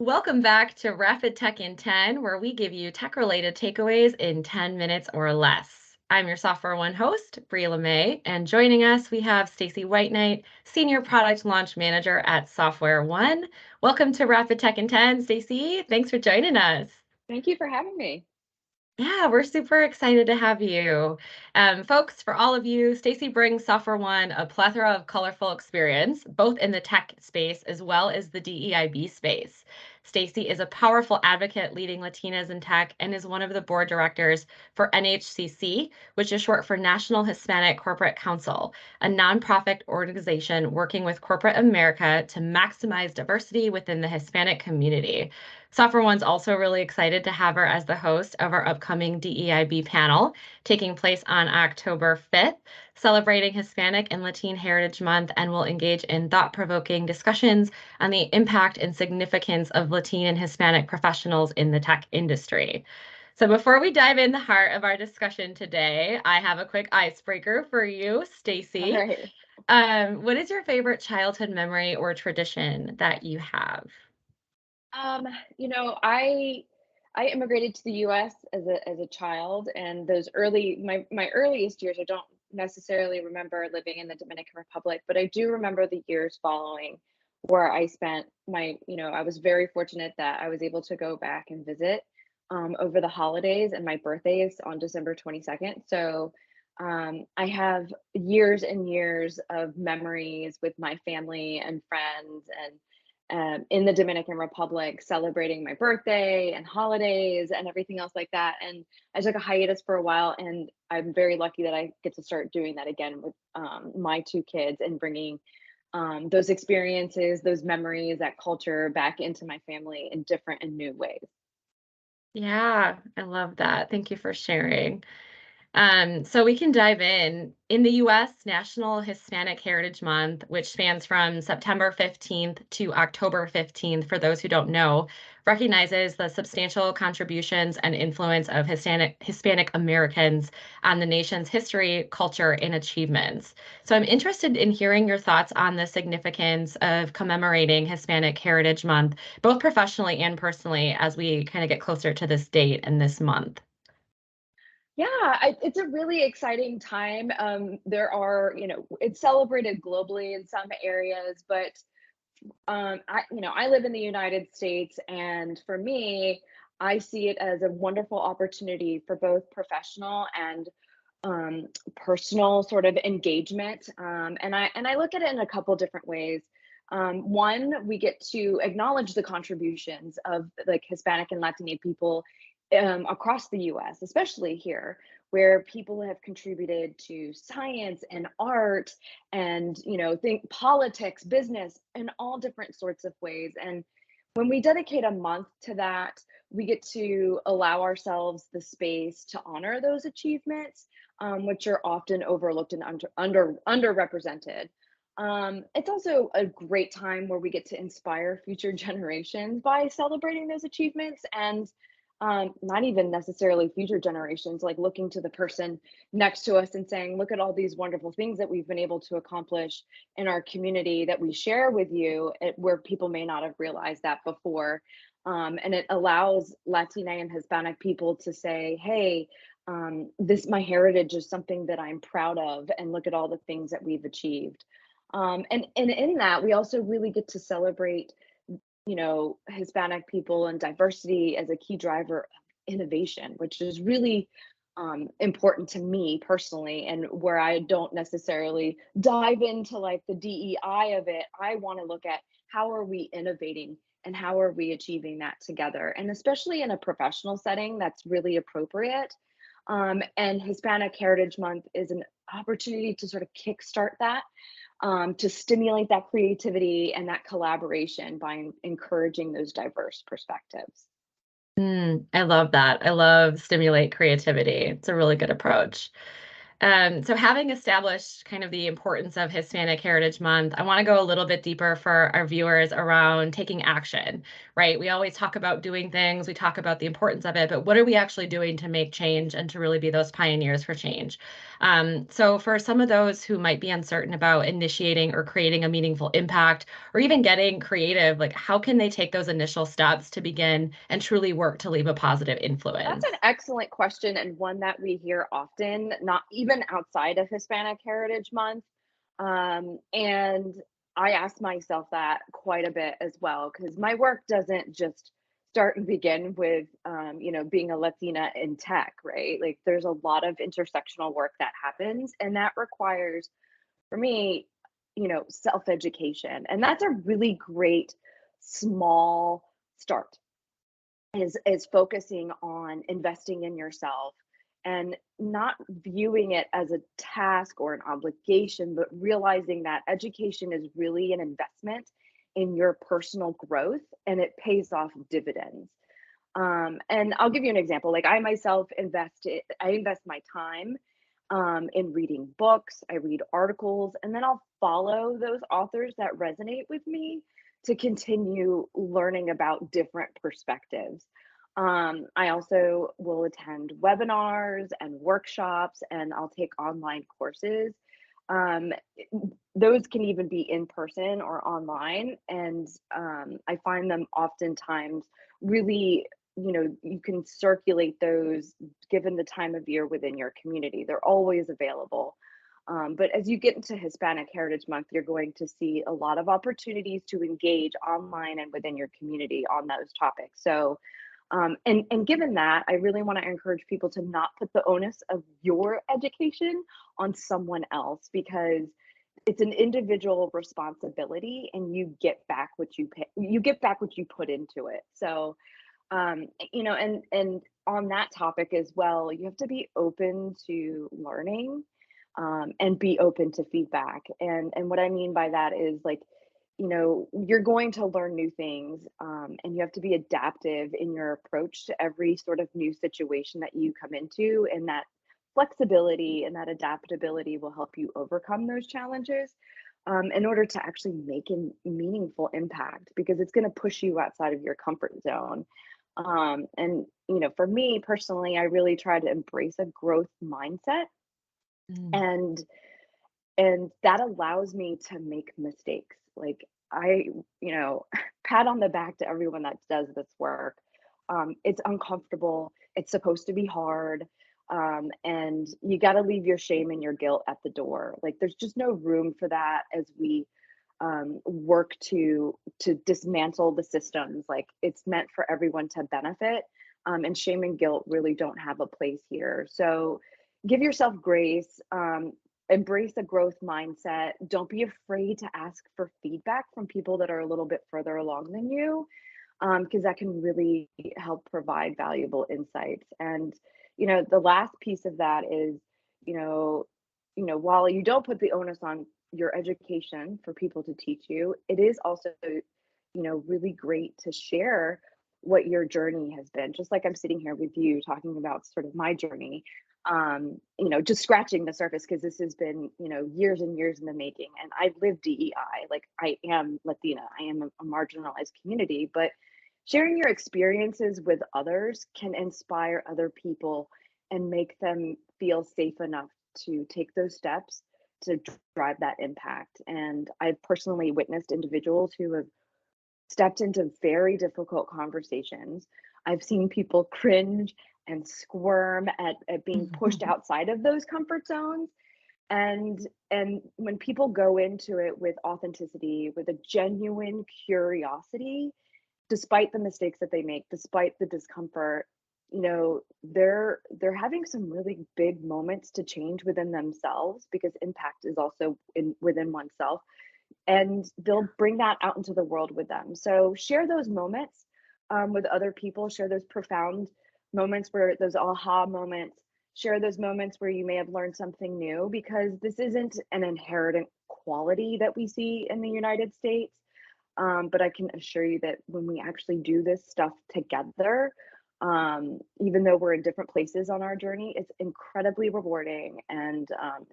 Welcome back to Rapid Tech in 10, where we give you tech-related takeaways in 10 minutes or less. I'm your SoftwareOne host, Brie LeMay, and joining us, we have Stacy Whitenight, Senior Product Launch Manager at SoftwareOne. Welcome to Rapid Tech in 10, Stacy. Thanks for joining us. Thank you for having me. Yeah, we're super excited to have you. Folks, for all of you, Stacy brings SoftwareOne a plethora of colorful experience, both in the tech space as well as the DEIB space. Stacy is a powerful advocate leading Latinas in tech and is one of the board directors for NHCC, which is short for National Hispanic Corporate Council, a nonprofit organization working with corporate America to maximize diversity within the Hispanic community. SoftwareOne's also really excited to have her as the host of our upcoming DEIB panel, taking place on October 5th, celebrating Hispanic and Latin Heritage Month, and will engage in thought-provoking discussions on the impact and significance of Latin and Hispanic professionals in the tech industry. So before we dive in the heart of our discussion today, I have a quick icebreaker for you, All Stacy. right. What is your favorite childhood memory or tradition that you have? Um, I immigrated to the US as a child, and those my earliest years, I don't necessarily remember living in the Dominican Republic, but I do remember the years following where I spent I was very fortunate that I was able to go back and visit over the holidays, and my birthday is on December 22nd. So I have years and years of memories with my family and friends and in the Dominican Republic celebrating my birthday and holidays and everything else like that. And I took a hiatus for a while, and I'm very lucky that I get to start doing that again with my two kids and bringing those experiences, those memories, that culture back into my family in different and new ways. Yeah, I love that. Thank you for sharing. So we can dive in. In the US, National Hispanic Heritage Month, which spans from September 15th to October 15th, for those who don't know, recognizes the substantial contributions and influence of Hispanic Americans on the nation's history, culture, and achievements. So I'm interested in hearing your thoughts on the significance of commemorating Hispanic Heritage Month, both professionally and personally, as we kind of get closer to this date and this month. Yeah, it's a really exciting time. It's celebrated globally in some areas, but I live in the United States, and for me, I see it as a wonderful opportunity for both professional and personal sort of engagement. And I look at it in a couple different ways. One, we get to acknowledge the contributions of like Hispanic and Latino people across the U.S., especially here, where people have contributed to science and art and think politics, business, in all different sorts of ways. And when we dedicate a month to that, we get to allow ourselves the space to honor those achievements, which are often overlooked and underrepresented. It's also a great time where we get to inspire future generations by celebrating those achievements, and not even necessarily future generations, like looking to the person next to us and saying, look at all these wonderful things that we've been able to accomplish in our community that we share with you, where people may not have realized that before. And it allows Latina and Hispanic people to say, hey, this my heritage is something that I'm proud of, and look at all the things that we've achieved. And in that, we also really get to celebrate Hispanic people and diversity as a key driver of innovation, which is really important to me personally, and where I don't necessarily dive into like the DEI of it. I want to look at how are we innovating and how are we achieving that together, and especially in a professional setting, that's really appropriate. And Hispanic Heritage Month is an opportunity to sort of kickstart that, to stimulate that creativity and that collaboration by encouraging those diverse perspectives. I love that. I love stimulate creativity. It's a really good approach. So having established kind of the importance of Hispanic Heritage Month, I want to go a little bit deeper for our viewers around taking action, right? We always talk about doing things, we talk about the importance of it, but what are we actually doing to make change and to really be those pioneers for change? So for some of those who might be uncertain about initiating or creating a meaningful impact, or even getting creative, like how can they take those initial steps to begin and truly work to leave a positive That's influence? an excellent question and one that we hear often, not even outside of Hispanic Heritage Month. And I ask myself that quite a bit as well, because my work doesn't just start and begin with, being a Latina in tech, right? Like there's a lot of intersectional work that happens, and that requires, for me, self education. And that's a really great small start is focusing on investing in yourself and not viewing it as a task or an obligation, but realizing that education is really an investment in your personal growth and it pays off dividends. And I'll give you an example. Like I invest my time in reading books, I read articles, and then I'll follow those authors that resonate with me to continue learning about different perspectives. I also will attend webinars and workshops, and I'll take online courses. Um, those can even be in person or online, and I find them oftentimes really, you can circulate those given the time of year within your community. They're always available. But as you get into Hispanic Heritage Month, you're going to see a lot of opportunities to engage online and within your community on those topics. So, and given that, I really want to encourage people to not put the onus of your education on someone else, because it's an individual responsibility, and you get back what you put into it. So, and on that topic as well, you have to be open to learning, and be open to feedback. And what I mean by that is, like, you're going to learn new things, and you have to be adaptive in your approach to every sort of new situation that you come into, and that flexibility and that adaptability will help you overcome those challenges, in order to actually make a meaningful impact, because it's going to push you outside of your comfort zone. And for me personally, I really try to embrace a growth mindset, Mm. and that allows me to make mistakes. Like I, pat on the back to everyone that does this work. It's uncomfortable. It's supposed to be hard. And you got to leave your shame and your guilt at the door. Like there's just no room for that as we work to dismantle the systems. Like it's meant for everyone to benefit. And shame and guilt really don't have a place here. So give yourself grace. Embrace a growth mindset. Don't be afraid to ask for feedback from people that are a little bit further along than you, because that can really help provide valuable insights. And the last piece of that is, you know, while you don't put the onus on your education for people to teach you, it is also, really great to share what your journey has been. Just like I'm sitting here with you talking about sort of my journey, just scratching the surface, because this has been, years and years in the making. And I've lived DEI, like I am Latina, I am a marginalized community, but sharing your experiences with others can inspire other people and make them feel safe enough to take those steps to drive that impact. And I've personally witnessed individuals who have stepped into very difficult conversations. I've seen people cringe and squirm at being pushed outside of those comfort zones. And when people go into it with authenticity, with a genuine curiosity, despite the mistakes that they make, despite the discomfort, they're having some really big moments to change within themselves, because impact is also within oneself, and they'll bring that out into the world with them. So share those moments, with other people. Share those profound moments, where those aha moments. Share those moments where you may have learned something new, because this isn't an inherent quality that we see in the United States. But I can assure you that when we actually do this stuff together, Even though we're in different places on our journey, it's incredibly rewarding, and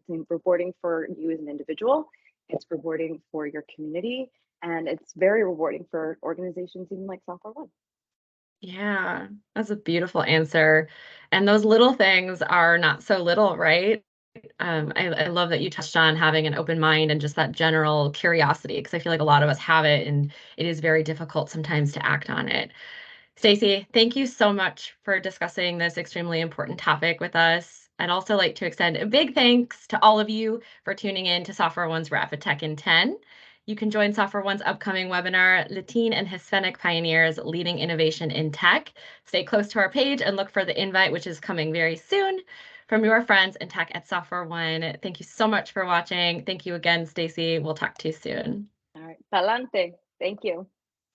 it's rewarding for you as an individual. It's rewarding for your community, and it's very rewarding for organizations even like SoftwareOne. Yeah, that's a beautiful answer. And those little things are not so little, right? I love that you touched on having an open mind and just that general curiosity, because I feel like a lot of us have it, and it is very difficult sometimes to act on it. Stacy, thank you so much for discussing this extremely important topic with us. I'd also like to extend a big thanks to all of you for tuning in to SoftwareOne's Rapid Tech in 10. You can join SoftwareOne's upcoming webinar, Latin and Hispanic Pioneers Leading Innovation in Tech. Stay close to our page and look for the invite, which is coming very soon. From your friends in tech at SoftwareOne, thank you so much for watching. Thank you again, Stacy. We'll talk to you soon. All right, pa'lante. Thank you.